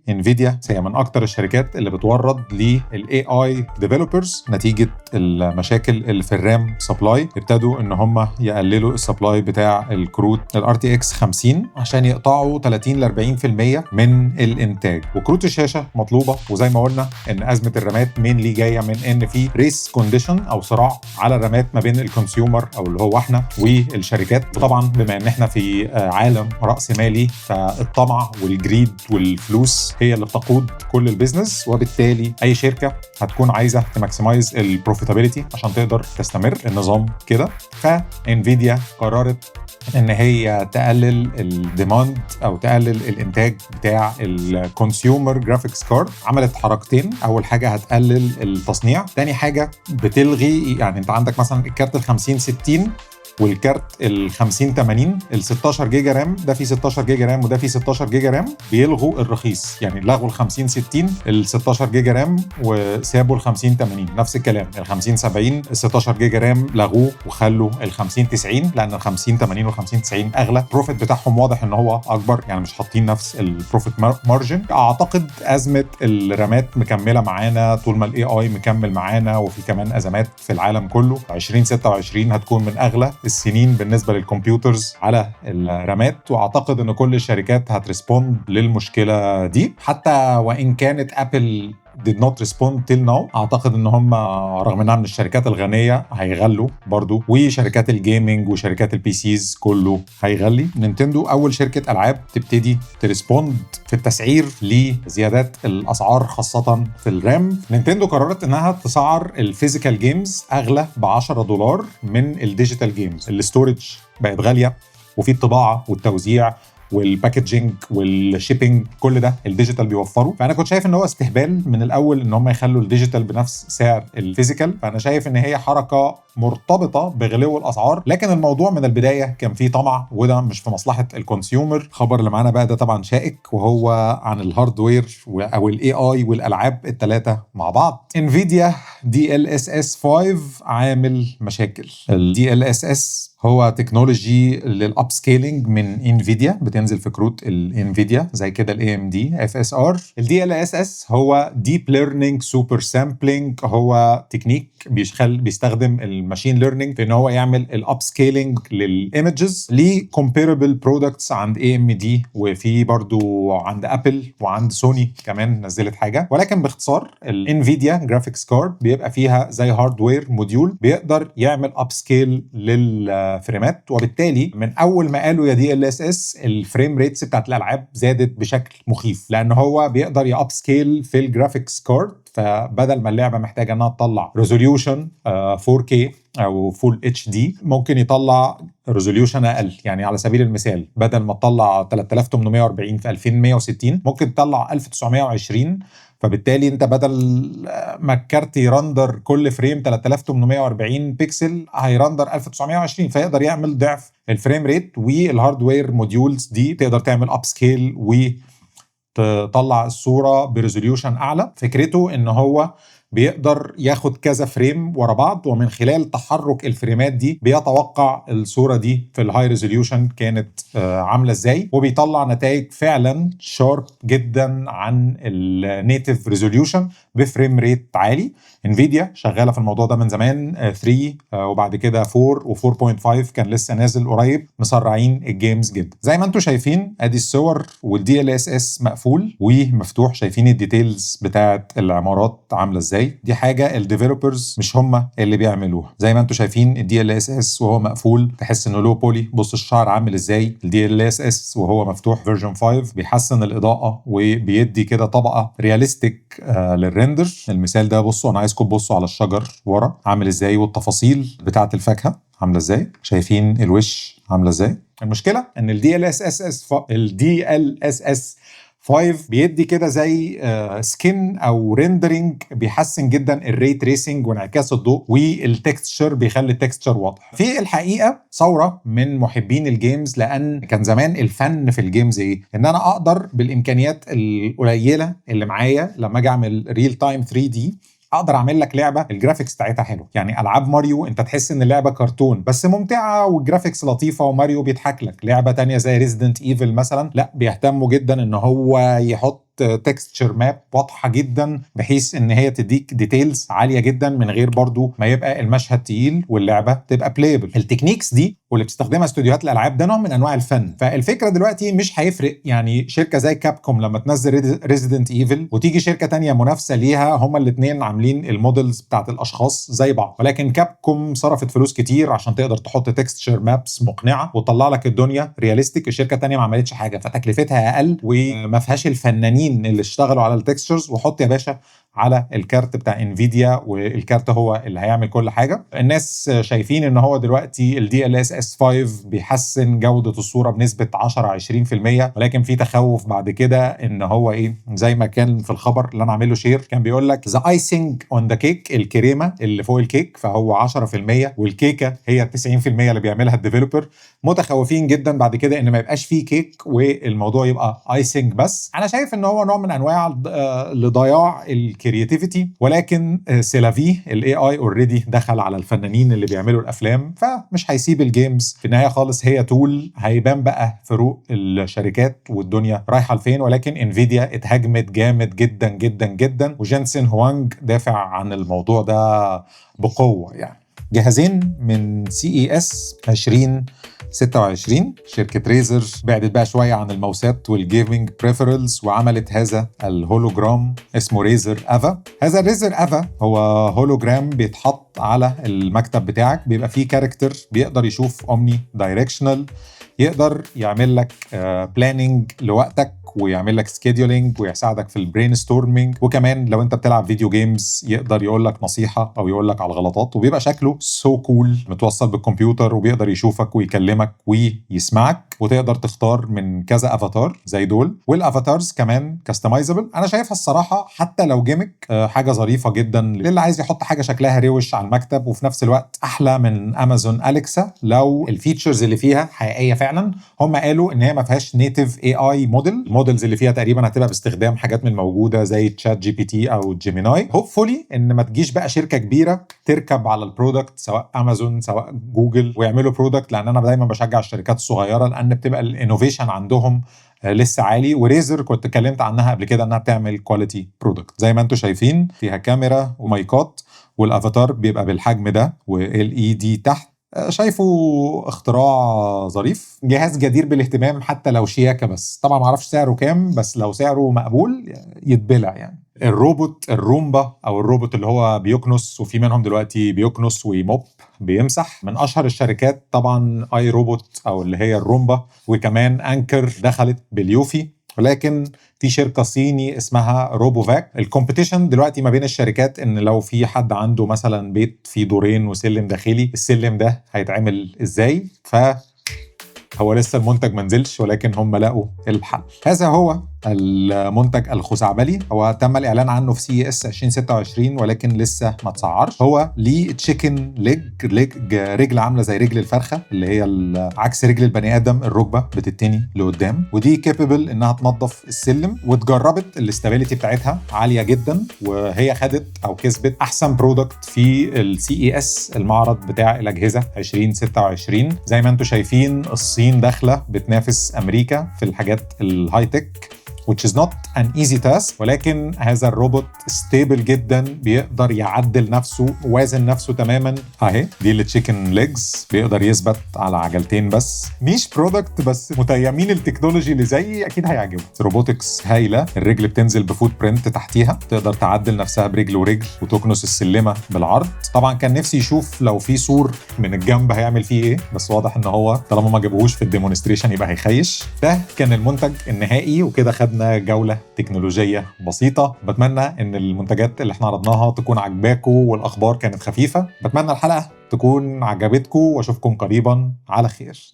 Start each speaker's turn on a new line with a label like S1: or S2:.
S1: انفيديا هي من اكتر الشركات اللي بتورد للاي اي ديفلوبرز نتيجه المشاكل اللي في الرام سبلاي. ابتدوا ان هم يقللوا السبلاي بتاع الكروت الار تي اكس 50 عشان يقطعوا 30 ل 40% من الانتاج. وكروت الشاشه مطلوبه، وزي ما قلنا ان ازمه الرامات مينلي جايه من ان في ريس كونديشن او صراع على الرامات ما بين الكونسيومر او اللي هو احنا والشركات. وطبعا بما ان احنا في عالم راس مالي، فالطمع والجريد والفلوس هي اللي بتقود كل البيزنس، وبالتالي اي شركه هتكون عايزه تماكسمايز البروفيتابيلتي عشان تقدر تستمر. النظام كده. فانفيديا قررت ان هي تقلل الديماند او تقلل الانتاج بتاع الكونسيومر جرافيكس كارد. عملت حركتين: اول حاجه هتقلل التصنيع، تاني حاجه بتلغي، يعني انت عندك مثلا الكارت ال 50 60 والكارت ال 50 80 ال 16 جيجا رام، ده فيه 16 جيجا رام وده فيه 16 جيجا رام، بيلغوا الرخيص. يعني لغوا ال 50 60 ال 16 جيجا رام وسابوا ال 50 80. نفس الكلام ال 50 70 ال 16 جيجا رام لغوه وخلوا ال 50 90، لان ال 50 80 وال 50 90 اغلى. البروفيت بتاعهم واضح ان هو اكبر، يعني مش حاطين نفس البروفيت مارجن. اعتقد ازمه الرامات مكمله معانا طول ما الاي اي مكمل معانا، وفي كمان ازمات في العالم كله. 2026 هتكون من اغلى السنين بالنسبه للكمبيوترز على الرامات، واعتقد ان كل الشركات هتريسبوند للمشكله دي، حتى وان كانت ابل did not respond till now. اعتقد ان هم رغم انها من الشركات الغنيه هيغلوا برضو، وشركات الجيمنج وشركات البي سيز كله هيغلي. نينتندو اول شركه العاب تبتدي تريسبوند في التسعير لزيادات الاسعار خاصه في الرام. نينتندو قررت انها تسعر الفيزيكال جيمز اغلى ب$10 من الديجيتال جيمز. الاستورج بقت غاليه، وفي الطباعه والتوزيع والباكجينج والشيبينج كل ده الديجيتال بيوفره. فانا كنت شايف ان هو استهبال من الاول ان هم يخلوا الديجيتال بنفس سعر الفيزيكال. فانا شايف ان هي حركه مرتبطه بغلو الاسعار، لكن الموضوع من البدايه كان فيه طمع، وده مش في مصلحه الكونسيومر. الخبر اللي معانا بقى ده طبعا شائك، وهو عن الهاردوير او الاي اي والالعاب الثلاثه مع بعض. انفيديا DLSS 5 عامل مشاكل. الدي ال اس اس هو تكنولوجي للاب سكيلينج من انفيديا، بتنزل في كروت الانفيديا زي كده الاي ام دي اف اس ار. الدي ال اس اس هو ديب ليرنينج سوبر سامبلينج، هو تكنيك بيستخدم الماشين ليرنينج في ان هو يعمل الاب سكيلينج للايمجز لكومبيربل برودكتس عند اي ام دي، وفي برضو عند ابل وعند سوني كمان نزلت حاجه. ولكن باختصار الانفيديا جرافيكس كارد بيبقى فيها زي هاردوير موديول بيقدر يعمل اب سكيل للفريمات، وبالتالي من اول ما قالوا يا دي ال اس اس الفريم ريتس بتاعت الالعاب زادت بشكل مخيف، لان هو بيقدر ياب سكيل في الجرافيكس كارد. فبدل ما اللعبه محتاجه انها تطلع ريزوليوشن 4K او فول اتش دي، ممكن يطلع ريزوليوشن اقل. يعني على سبيل المثال بدل ما تطلع 3840 في 2160 ممكن تطلع 1920. فبالتالي انت بدل ما الكارت يرندر كل فريم 3840 بكسل هيرندر 1920، فيقدر يعمل ضعف الفريم ريت. والهاردوير موديولز دي تقدر تعمل اب سكيل وتطلع الصوره بريزوليوشن اعلى. فكرته ان هو بيقدر ياخد كذا فريم ورا بعض، ومن خلال تحرك الفريمات دي بيتوقع الصورة دي في الهاي ريزوليوشن كانت عاملة ازاي، وبيطلع نتائج فعلا شارب جدا عن النيتيف ريزوليوشن بفريم ريت عالي. انفيديا شغالة في الموضوع ده من زمان، 3 وبعد كده 4 و4.5 كان لسه نازل قريب، مسرعين الجيمز جدا. زي ما انتم شايفين ادي الصور، والدي ال اس اس مقفول ومفتوح. شايفين الديتيلز بتاعت العمارات عاملة ازاي. دي حاجه الديفلوبرز مش هم اللي بيعملوها. زي ما انتم شايفين الدي ال اس اس وهو مقفول تحس انه لو بولي. بص الشعر عامل ازاي. الدي ال اس اس وهو مفتوح فيرجن 5 بيحسن الاضاءه وبيدي كده طبقه رياليستيك للريندر. المثال ده بصوا، انا عايزكم تبصوا على الشجر ورا عامل ازاي، والتفاصيل بتاعه الفاكهه عامله ازاي. شايفين الوش عامله ازاي. المشكله ان الدي ال اس اس 5 بيدي كده زي سكين او ريندرينج، بيحسن جدا الري تريسنج وانعكاس الضوء، والتكستشر بيخلي التكستشر واضح. في الحقيقه ثوره من محبين الجيمز، لان كان زمان الفن في الجيمز ايه؟ ان انا اقدر بالامكانيات القليله اللي معايا لما اجي اعمل ريل تايم 3 دي اقدر اعمل لك لعبه الجرافيكس بتاعتها حلو. يعني العاب ماريو انت تحس ان اللعبه كرتون بس ممتعه والجرافيكس لطيفه وماريو بيضحك لك. لعبه تانية زي ريزيدنت ايفل مثلا لا، بيهتموا جدا ان هو يحط تحط تكستشر ماب واضحه جدا بحيث ان هي تديك ديتيلز عاليه جدا من غير برضو ما يبقى المشهد تقيل واللعبه تبقى بلايبل. التكنيكس دي واللي بتستخدمها استوديوهات الالعاب ده نوع من انواع الفن. فالفكره دلوقتي مش هيفرق يعني شركه زي كابكوم لما تنزل ريزيدنت ايفل وتيجي شركه تانية منافسه ليها، هما الاثنين عاملين المودلز بتاعت الاشخاص زي بعض، ولكن كابكوم صرفت فلوس كتير عشان تقدر تحط تكستشر مابس مقنعه وتطلع لك الدنيا رياليستيك. الشركه التانية ما عملتش حاجه، فتكلفتها اقل وما فيهاش الفنانين اللي اشتغلوا على التكستشرز. وحط يا باشا على الكارت بتاع انفيديا والكارت هو اللي هيعمل كل حاجه. الناس شايفين ان هو دلوقتي ال DLSS 5 بيحسن جوده الصوره بنسبه 10-20%، ولكن في تخوف بعد كده ان هو ايه، زي ما كان في الخبر اللي انا عامله شير كان بيقول لك ذا ايسنج اون ذا كيك، الكريمه اللي فوق الكيك، فهو 10% والكيكه هي 90% اللي بيعملها الديفلوبر. متخوفين جدا بعد كده ان ما يبقاش فيه كيك والموضوع يبقى ايسنج بس. انا شايف ان هو نوع من انواع لضياع الكرياتيفيتي، ولكن سيلافي الاي اي اوريدي دخل على الفنانين اللي بيعملوا الافلام، فمش هيسيب الجيمز في النهايه خالص. هي تول، هيبان بقى فروق الشركات والدنيا رايحه لفين. ولكن انفيديا اتهاجمت جامد جدا جدا جدا، وجينسن هوانج دافع عن الموضوع ده بقوه. يعني جهازين من CES 2026 شركة ريزر بعدت بقى شوية عن الماوسات والجيمنج بريفرالز وعملت هذا الهولوجرام اسمه ريزر افا. هذا الريزر افا هو هولوجرام بيتحط على المكتب بتاعك، بيبقى فيه كاركتر بيقدر يشوف اومني دايركشنال، يقدر يعمل لك بلاننج لوقتك ويعمل لك سكيدولينج ويساعدك في البرين ستورمينج، وكمان لو انت بتلعب فيديو جيمز يقدر يقول لك نصيحه او يقول لك على الغلطات. وبيبقى شكله سو كول، متوصل بالكمبيوتر وبيقدر يشوفك ويكلمك ويسمعك، وتقدر تختار من كذا افاتار زي دول. والافاتارز كمان كاستمايزبل. انا شايفها الصراحه حتى لو جيمك حاجه ظريفه جدا للي عايز يحط حاجه شكلها روش على المكتب، وفي نفس الوقت احلى من امازون اليكسا لو الفيتشرز اللي فيها حقيقيه فعلا. هم قالوا ان هي ما فيهاش نيتيف اي اي موديل، المودلز اللي فيها تقريبا هتبقى باستخدام حاجات من الموجوده زي تشات جي بي تي او جيميناي. هوبفولي ان ما تجيش بقى شركه كبيره تركب على البرودكت سواء امازون سواء جوجل ويعملوا برودكت، لان انا دايما بشجع الشركات الصغيره لان بتبقى الانوفيشن عندهم لسه عالي. وريزر كنت اتكلمت عنها قبل كده انها بتعمل كواليتي برودكت. زي ما انتم شايفين فيها كاميرا ومايكات، والافاتار بيبقى بالحجم ده وال اي دي تحت. شايفه اختراع ظريف، جهاز جدير بالاهتمام حتى لو شياكه. بس طبعا ما اعرفش سعره كام، بس لو سعره مقبول يتبلع. يعني الروبوت الرومبا او الروبوت اللي هو بيكنس، وفي منهم دلوقتي بيكنس ويموب بيمسح، من اشهر الشركات طبعا اي روبوت او اللي هي الرومبا، وكمان انكر دخلت باليوفي. ولكن في شركه صيني اسمها روبوفاك. الكومبيتيشن دلوقتي ما بين الشركات ان لو في حد عنده مثلا بيت فيه دورين وسلم داخلي، السلم ده هيتعمل ازاي؟ هو لسه المنتج منزلش، ولكن هم لقوا الحل. هذا هو المنتج الخزعبلي، هو تم الاعلان عنه في CES 2026 ولكن لسه ما اتسعرش. هو ليه تشيكن ليج رجل عامله زي رجل الفرخه، اللي هي عكس رجل البني ادم، الركبه بتتني لقدام، ودي كاببل انها تنظف السلم. واتجربت الاستابيليتي بتاعتها عاليه جدا، وهي خدت او كسبت احسن برودكت في CES المعرض بتاع الاجهزه 2026. زي ما انتم شايفين الصين داخله بتنافس امريكا في الحاجات الهاي تك which is not an easy task. ولكن هذا الروبوت ستيبل جدا، بيقدر يعدل نفسه وازن نفسه تماما. اهي دي التشيكن ليجز، بيقدر يثبت على عجلتين بس. مش برودكت بس متيمين التكنولوجي اللي زي اكيد هيعجبه. روبوتكس هايله، الرجل بتنزل بفوت برنت تحتيها، تقدر تعدل نفسها برجل ورجل وتكنس السلمه بالعرض. طبعا كان نفسي يشوف لو في سور من الجنب هيعمل فيه ايه، بس واضح ان هو طالما ما جابوهوش في الديمونستريشن يبقى هيخيش. ده كان المنتج النهائي، وكده خدنا جولة تكنولوجية بسيطة. بتمنى ان المنتجات اللي احنا عرضناها تكون عجباكم والاخبار كانت خفيفة. بتمنى الحلقة تكون عجبتكم، واشوفكم قريبا على خير.